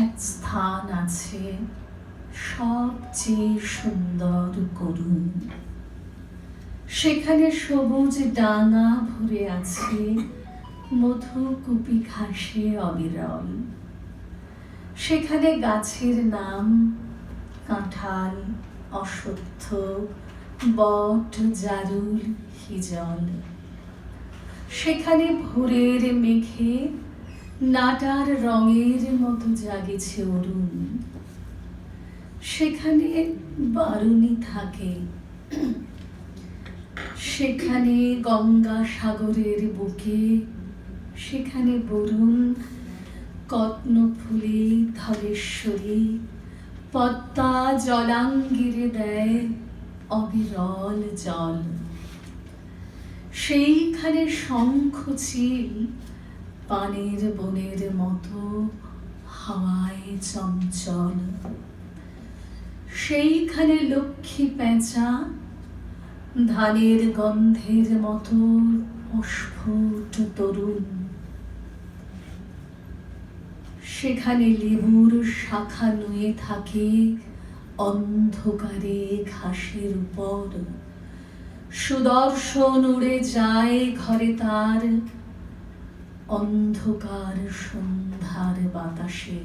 এক স্থান আছে সবচেয়ে সুন্দর করুণ, সেখানে সবুজ ডাঙা ভরে আছে মধুকুপি ঘাসে অবিরল। সেখানে গাছের নাম কাঁঠাল, অশ্বত্থ, বট, জারুল, হিজল। সেখানে ভোরের মেঘে নাটার রঙের মতো জাগেছে অরুণ। সেখানে বারুণী থাকে, সেখানে গঙ্গা সাগরের বুকে, সেখানে বরুণ, কত্নফুলি, ধলেশ্বরী, পদ্মা জলাঙ্গিরে দেয় অবিরল জল। সেইখানে শঙ্খ চিল পানের বনের মতো হাওয়ায় চঞ্চল। সেইখানে লক্ষ্মী পেঁচা ধানের গন্ধের মতো অস্ফুট তরুণ। সেখানে লেবুর শাখা নুয়ে থাকে অন্ধকারে ঘাসের উপর। সুদর্শন উড়ে যায় ঘরে তার অন্ধকার সন্ধ্যার বাতাসে।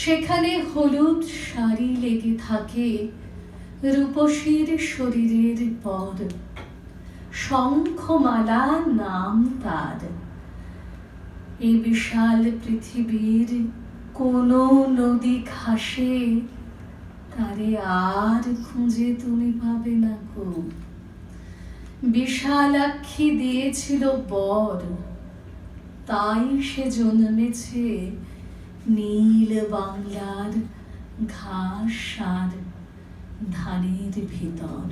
সেখানে হলুদ শাড়ি লেগে থাকে রূপসীর শরীরের পর। শঙ্খমালা নাম তার। এ বিশাল পৃথিবীর কোন নদী ঘাসে তারে আর খুঁজে তুমি পাবে না গো। বিশালাক্ষী দিয়েছিল বর, তাই সে জন্মেছে নীল বাংলার ঘাস আর ধানের ভিতর।